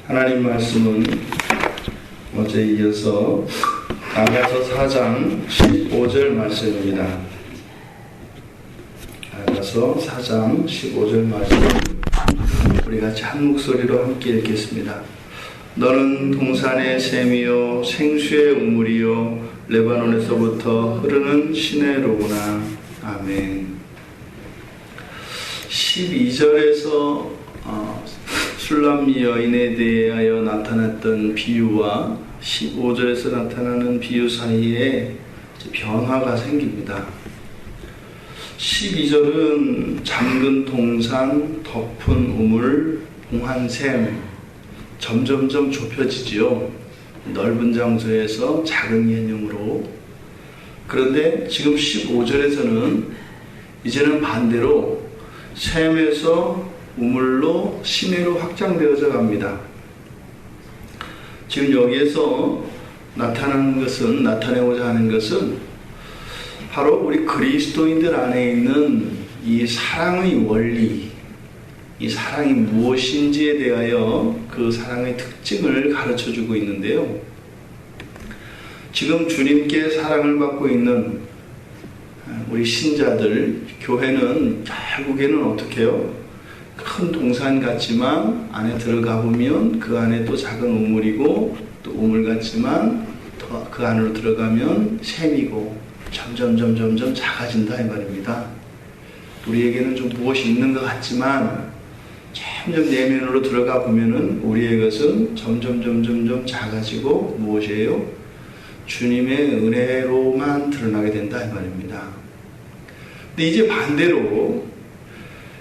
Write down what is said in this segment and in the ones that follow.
하나님 말씀은 어제 이어서 아가서 4장 15절 말씀입니다. 아가서 4장 15절 말씀 우리 같이 한 목소리로 함께 읽겠습니다. 너는 동산의 샘이요 생수의 우물이요 레바논에서부터 흐르는 시내로구나. 아멘. 12절에서 술람미 여인에 대하여 나타났던 비유와 15절에서 나타나는 비유 사이에 변화가 생깁니다. 12절은 잠근 동산, 덮은 우물, 봉한 샘, 점점점 좁혀지지요. 넓은 장소에서 작은 개념으로. 그런데 지금 15절에서는 이제는 반대로 샘에서 우물로 시내로 확장되어져 갑니다. 지금 여기에서 나타내고자 하는 것은 바로 우리 그리스도인들 안에 있는 이 사랑의 원리, 이 사랑이 무엇인지에 대하여 그 사랑의 특징을 가르쳐주고 있는데요. 지금 주님께 사랑을 받고 있는 우리 신자들, 교회는 결국에는 어떻게 해요? 큰 동산 같지만 안에 들어가 보면 그 안에 또 작은 우물이고, 또 우물 같지만 더 그 안으로 들어가면 샘이고, 점점 작아진다 이 말입니다. 우리에게는 좀 무엇이 있는 것 같지만 점점 내면으로 들어가 보면은 우리의 것은 점점 작아지고 무엇이에요? 주님의 은혜로만 드러나게 된다 이 말입니다. 근데 이제 반대로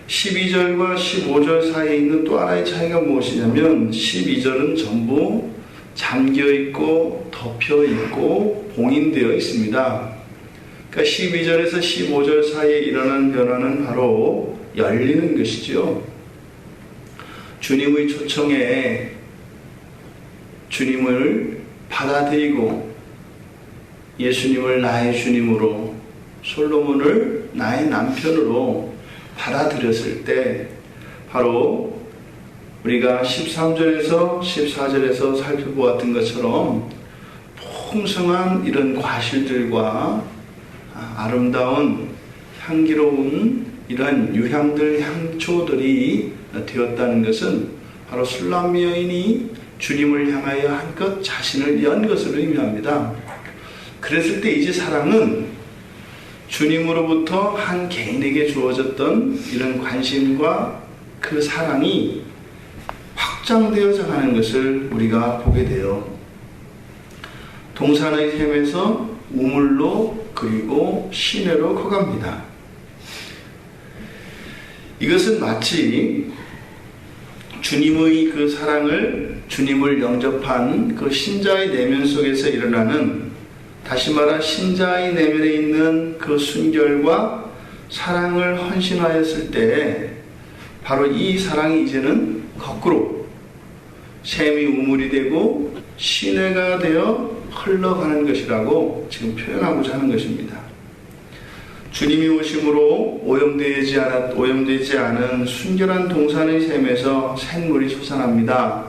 12절과 15절 사이에 있는 또 하나의 차이가 무엇이냐면 12절은 전부 잠겨있고 덮여있고 봉인되어 있습니다. 그러니까 12절에서 15절 사이에 일어나는 변화는 바로 열리는 것이죠. 주님의 초청에 주님을 받아들이고 예수님을 나의 주님으로, 솔로몬을 나의 남편으로 받아들였을 때 바로 우리가 13절에서 14절에서 살펴보았던 것처럼 풍성한 이런 과실들과 아름다운 향기로운 이러한 유향들, 향초들이 되었다는 것은 바로 술람미 여인이 주님을 향하여 한껏 자신을 연 것을 의미합니다. 그랬을 때 이제 사랑은 주님으로부터 한 개인에게 주어졌던 이런 관심과 그 사랑이 확장되어져 가는 것을 우리가 보게 돼요. 동산의 샘에서 우물로 그리고 시내로 커갑니다. 이것은 마치 주님의 그 사랑을, 주님을 영접한 그 신자의 내면 속에서 일어나는, 다시 말하 신자의 내면에 있는 그 순결과 사랑을 헌신하였을 때 바로 이 사랑이 이제는 거꾸로 샘이 우물이 되고 시내가 되어 흘러가는 것이라고 지금 표현하고자 하는 것입니다. 주님이 오심으로 오염되지 않은 순결한 동산의 샘에서 샘물이 솟아납니다.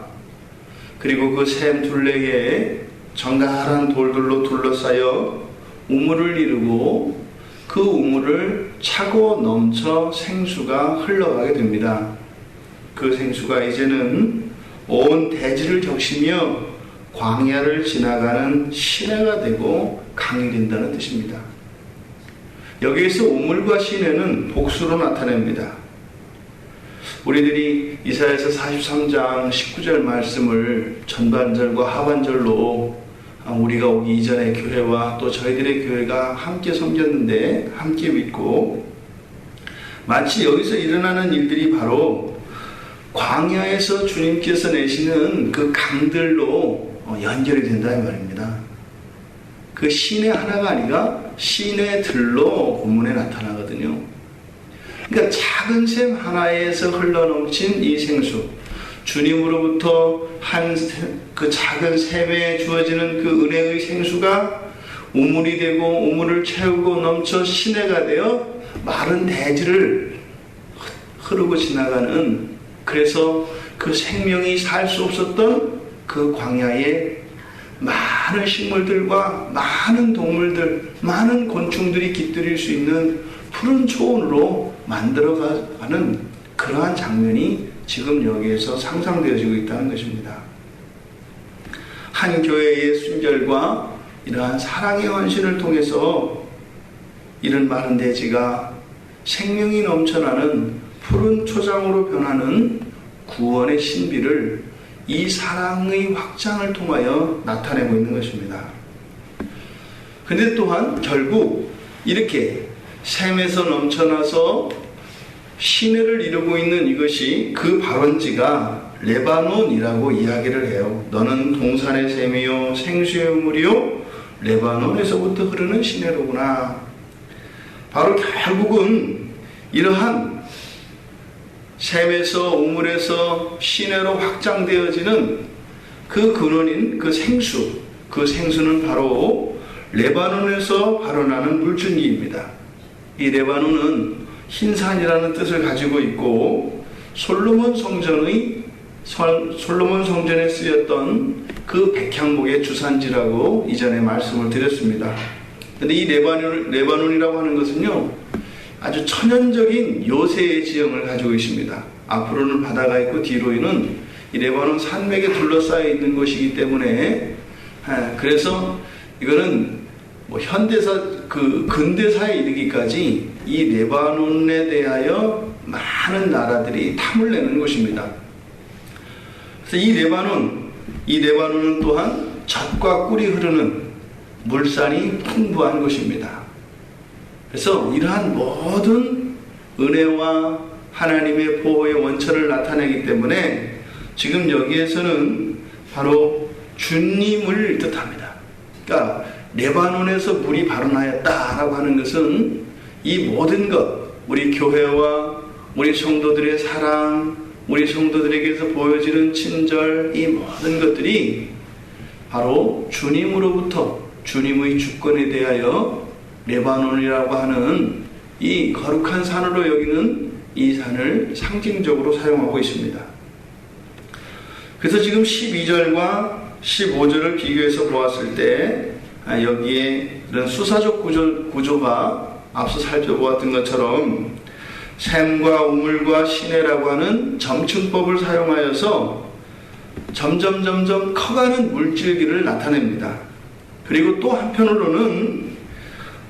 그리고 그 샘 둘레에 정갈한 돌들로 둘러싸여 우물을 이루고 그 우물을 차고 넘쳐 생수가 흘러가게 됩니다. 그 생수가 이제는 온 대지를 적시며 광야를 지나가는 시내가 되고 강이 된다는 뜻입니다. 여기에서 우물과 시내는 복수로 나타냅니다. 우리들이 이사야서 43장 19절 말씀을 전반절과 하반절로 우리가 오기 이전의 교회와 또 저희들의 교회가 함께 섬겼는데, 함께 믿고, 마치 여기서 일어나는 일들이 바로 광야에서 주님께서 내시는 그 강들로 연결이 된다 이 말입니다. 그 시내 하나가 아니라 시내들로 본문에 나타나거든요. 그러니까 작은 샘 하나에서 흘러넘친 이 생수, 주님으로부터 한 그 작은 샘에 주어지는 그 은혜의 생수가 우물이 되고 우물을 채우고 넘쳐 시내가 되어 마른 대지를 흐르고 지나가는, 그래서 그 생명이 살 수 없었던 그 광야에 많은 식물들과 많은 동물들, 많은 곤충들이 깃들일 수 있는 푸른 초원으로 만들어가는 그러한 장면이 지금 여기에서 상상되어지고 있다는 것입니다. 한 교회의 순결과 이러한 사랑의 헌신을 통해서 이런 마른 대지가 생명이 넘쳐나는 푸른 초장으로 변하는 구원의 신비를 이 사랑의 확장을 통하여 나타내고 있는 것입니다. 그런데 또한 결국 이렇게 샘에서 넘쳐나서 시내를 이루고 있는 이것이 그 발원지가 레바논이라고 이야기를 해요. 너는 동산의 샘이요 생수의 우물이요 레바논에서부터 흐르는 시내로구나. 바로 결국은 이러한 샘에서 우물에서 시내로 확장되어지는 그 근원인 그 생수, 그 생수는 바로 레바논에서 발원하는 물줄기입니다. 이 레바논은 흰산이라는 뜻을 가지고 있고 솔로몬 성전에 쓰였던 그 백향목의 주산지라고 이전에 말씀을 드렸습니다. 그런데 이 레바논이라고 하는 것은요, 아주 천연적인 요새의 지형을 가지고 있습니다. 앞으로는 바다가 있고 뒤로는 이 레바논 산맥에 둘러싸여 있는 곳이기 때문에, 그래서 이거는 뭐 현대사, 근대사에 이르기까지 이 레바논에 대하여 많은 나라들이 탐을 내는 곳입니다. 그래서 이 레바논은 또한 젖과 꿀이 흐르는 물산이 풍부한 곳입니다. 그래서 이러한 모든 은혜와 하나님의 보호의 원천을 나타내기 때문에 지금 여기에서는 바로 주님을 뜻합니다. 그러니까 레바논에서 물이 발원하였다라고 하는 것은 이 모든 것, 우리 교회와 우리 성도들의 사랑, 우리 성도들에게서 보여지는 친절, 이 모든 것들이 바로 주님으로부터 주님의 주권에 대하여 레바논이라고 하는 이 거룩한 산으로 여기는 이 산을 상징적으로 사용하고 있습니다. 그래서 지금 12절과 15절을 비교해서 보았을 때 여기에 이런 수사적 구조가 앞서 살펴보았던 것처럼 샘과 우물과 시내라고 하는 점층법을 사용하여서 점점 커가는 물줄기를 나타냅니다. 그리고 또 한편으로는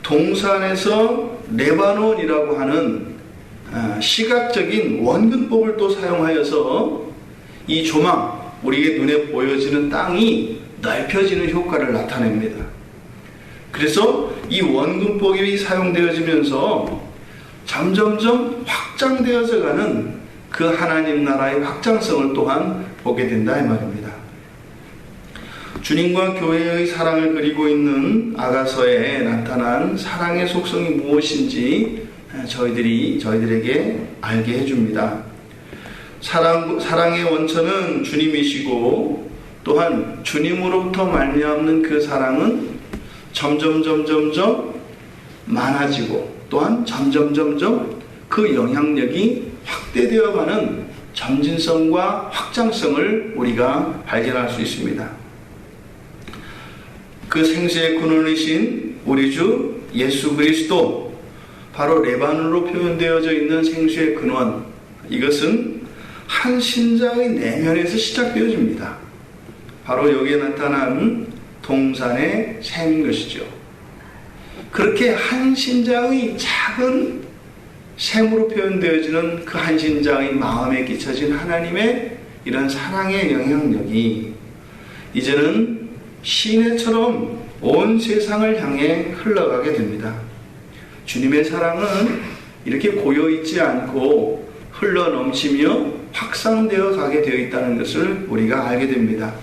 동산에서 레바논이라고 하는 시각적인 원근법을 또 사용하여서 이 조망, 우리의 눈에 보여지는 땅이 넓혀지는 효과를 나타냅니다. 그래서 이 원근법이 사용되어지면서 점점점 확장되어져 가는 그 하나님 나라의 확장성을 또한 보게 된다 이 말입니다. 주님과 교회의 사랑을 그리고 있는 아가서에 나타난 사랑의 속성이 무엇인지 저희들에게 알게 해줍니다. 사랑의 원천은 주님이시고 또한 주님으로부터 말미암는 그 사랑은 점점 많아지고 또한 점점 그 영향력이 확대되어가는 점진성과 확장성을 우리가 발견할 수 있습니다. 그 생수의 근원이신 우리 주 예수 그리스도, 바로 레바논으로 표현되어져 있는 생수의 근원, 이것은 한 신자의 내면에서 시작되어집니다. 바로 여기에 나타난 동산의 샘인 것이죠. 그렇게 한 신자의 작은 샘으로 표현되어지는 그 한 신자의 마음에 끼쳐진 하나님의 이런 사랑의 영향력이 이제는 시내처럼 온 세상을 향해 흘러가게 됩니다. 주님의 사랑은 이렇게 고여있지 않고 흘러넘치며 확산되어 가게 되어 있다는 것을 우리가 알게 됩니다.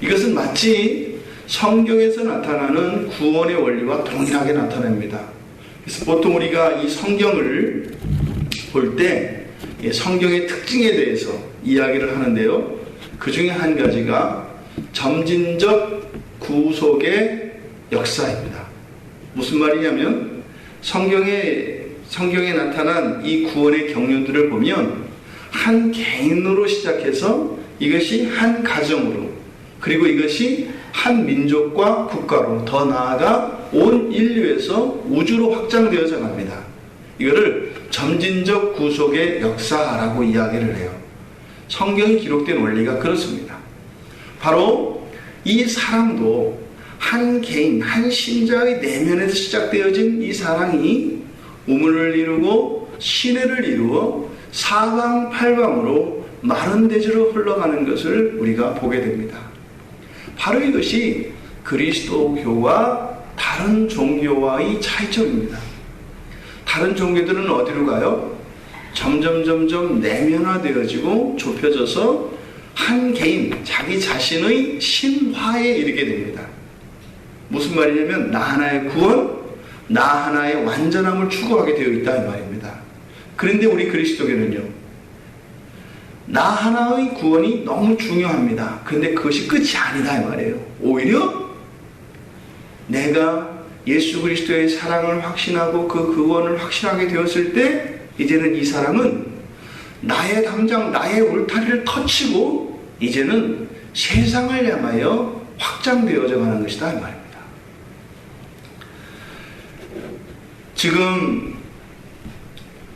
이것은 마치 성경에서 나타나는 구원의 원리와 동일하게 나타납니다. 그래서 보통 우리가 이 성경을 볼 때 성경의 특징에 대해서 이야기를 하는데요. 그 중에 한 가지가 점진적 구속의 역사입니다. 무슨 말이냐면 성경에 나타난 이 구원의 경륜들을 보면 한 개인으로 시작해서 이것이 한 가정으로, 그리고 이것이 한 민족과 국가로, 더 나아가 온 인류에서 우주로 확장되어져 갑니다. 이거를 점진적 구속의 역사라고 이야기를 해요. 성경에 기록된 원리가 그렇습니다. 바로 이 사랑도 한 개인, 한 신자의 내면에서 시작되어진 이 사랑이 우물을 이루고 시내를 이루어 사방팔방으로 마른 대지로 흘러가는 것을 우리가 보게 됩니다. 바로 이것이 그리스도교와 다른 종교와의 차이점입니다. 다른 종교들은 어디로 가요? 점점 내면화되어지고 좁혀져서 한 개인, 자기 자신의 신화에 이르게 됩니다. 무슨 말이냐면 나 하나의 구원, 나 하나의 완전함을 추구하게 되어 있다 이 말입니다. 그런데 우리 그리스도교는요, 나 하나의 구원이 너무 중요합니다. 그런데 그것이 끝이 아니다 이 말이에요. 오히려 내가 예수 그리스도의 사랑을 확신하고 그 구원을 확신하게 되었을 때 이제는 이 사랑은 나의 담장, 나의 울타리를 터치고 이제는 세상을 향하여 확장되어져 가는 것이다 이 말입니다. 지금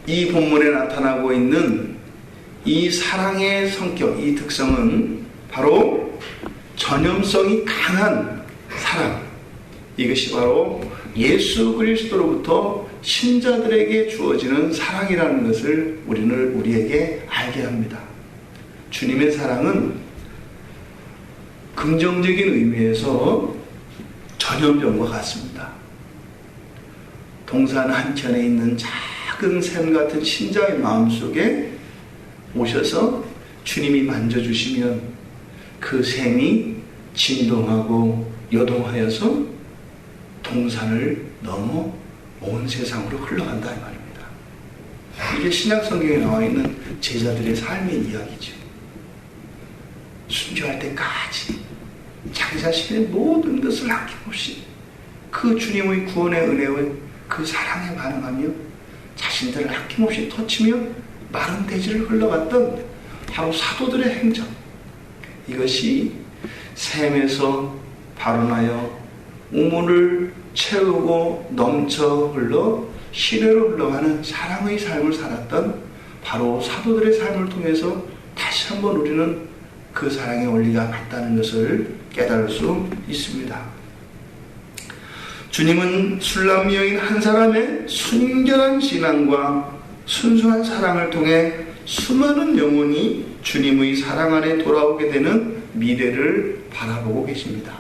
이 본문에 나타나고 있는 이 사랑의 성격, 이 특성은 바로 전염성이 강한 사랑, 이것이 바로 예수 그리스도로부터 신자들에게 주어지는 사랑이라는 것을 우리에게 알게 합니다. 주님의 사랑은 긍정적인 의미에서 전염병과 같습니다. 동산 한켠에 있는 작은 샘 같은 신자의 마음속에 오셔서 주님이 만져주시면 그 샘이 진동하고 요동하여서 동산을 넘어 온 세상으로 흘러간다 이 말입니다. 이게 신약 성경에 나와 있는 제자들의 삶의 이야기죠. 순교할 때까지 자기 자신의 모든 것을 아낌없이 그 주님의 구원의 은혜의 그 사랑에 반응하며 자신들을 아낌없이 터치며 마른 대지를 흘러갔던 바로 사도들의 행적, 이것이 샘에서 발원하여 우물을 채우고 넘쳐 흘러 시내로 흘러가는 사랑의 삶을 살았던 바로 사도들의 삶을 통해서 다시 한번 우리는 그 사랑의 원리가 맞다는 것을 깨달을 수 있습니다. 주님은 술람 여인 한 사람의 순결한 신앙과 순수한 사랑을 통해 수많은 영혼이 주님의 사랑 안에 돌아오게 되는 미래를 바라보고 계십니다.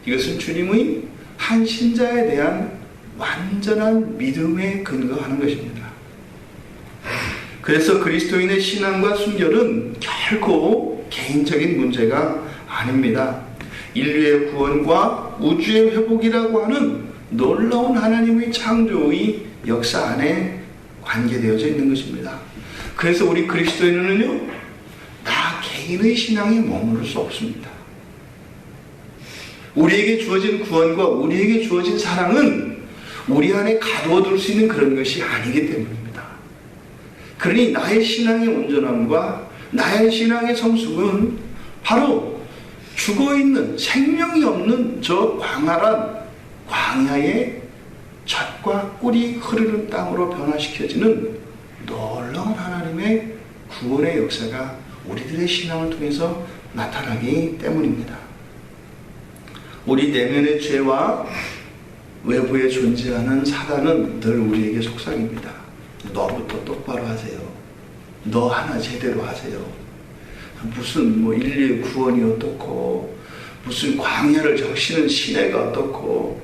이것은 주님의 한 신자에 대한 완전한 믿음에 근거하는 것입니다. 그래서 그리스도인의 신앙과 순결은 결코 개인적인 문제가 아닙니다. 인류의 구원과 우주의 회복이라고 하는 놀라운 하나님의 창조의 역사 안에 관계되어져 있는 것입니다. 그래서 우리 그리스도인은요, 나 개인의 신앙에 머무를 수 없습니다. 우리에게 주어진 구원과 우리에게 주어진 사랑은 우리 안에 가두어둘 수 있는 그런 것이 아니기 때문입니다. 그러니 나의 신앙의 온전함과 나의 신앙의 성숙은 바로 죽어있는 생명이 없는 저 광활한 광야의 젖과 꿀이 흐르는 땅으로 변화시켜지는 놀라운 하나님의 구원의 역사가 우리들의 신앙을 통해서 나타나기 때문입니다. 우리 내면의 죄와 외부에 존재하는 사단은 늘 우리에게 속삭입니다. 너부터 똑바로 하세요. 너 하나 제대로 하세요. 무슨 인류의 구원이 어떻고, 무슨 광야를 적시는 시내가 어떻고,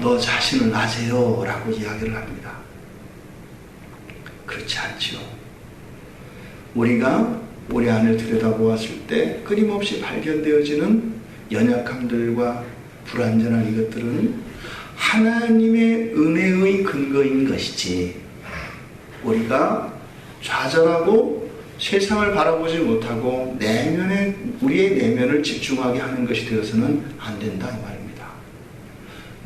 너 자신을 아세요 라고 이야기를 합니다. 그렇지 않죠. 우리가 우리 안을 들여다보았을 때 끊임없이 발견되어지는 연약함들과 불완전한 이것들은 하나님의 은혜의 근거인 것이지, 우리가 좌절하고 세상을 바라보지 못하고 우리의 내면을 집중하게 하는 것이 되어서는 안 된다 이 말입니다.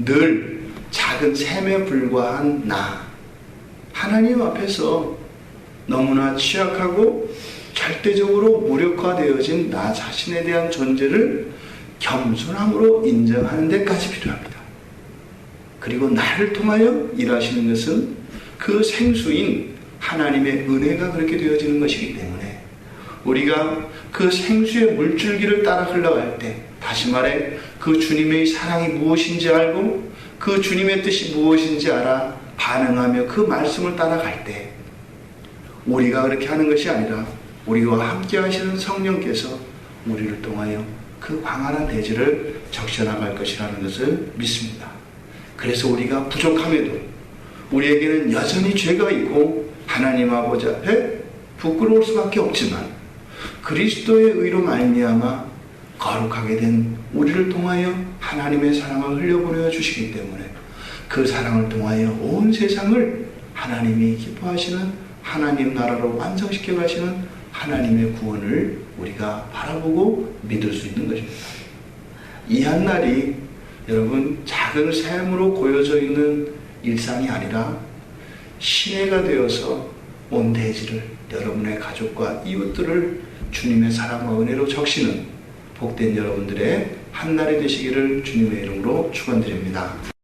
늘 작은 샘에 불과한 나, 하나님 앞에서 너무나 취약하고 절대적으로 무력화되어진 나 자신에 대한 존재를 겸손함으로 인정하는 데까지 필요합니다. 그리고 나를 통하여 일하시는 것은 그 생수인 하나님의 은혜가 그렇게 되어지는 것이기 때문에 우리가 그 생수의 물줄기를 따라 흘러갈 때, 다시 말해 그 주님의 사랑이 무엇인지 알고 그 주님의 뜻이 무엇인지 알아 반응하며 그 말씀을 따라갈 때, 우리가 그렇게 하는 것이 아니라 우리와 함께 하시는 성령께서 우리를 통하여 그 광활한 대지를 적셔나갈 것이라는 것을 믿습니다. 그래서 우리가 부족함에도 우리에게는 여전히 죄가 있고 하나님 아버지 앞에 부끄러울 수밖에 없지만 그리스도의 의로 말미암아 거룩하게 된 우리를 통하여 하나님의 사랑을 흘려보내 주시기 때문에 그 사랑을 통하여 온 세상을 하나님이 기뻐하시는 하나님 나라로 완성시켜 가시는 하나님의 구원을 우리가 바라보고 믿을 수 있는 것입니다. 이 한날이 여러분 작은 샘으로 고여져 있는 일상이 아니라 시내가 되어서 온 대지를, 여러분의 가족과 이웃들을 주님의 사랑과 은혜로 적시는 복된 여러분들의 한날이 되시기를 주님의 이름으로 축원드립니다.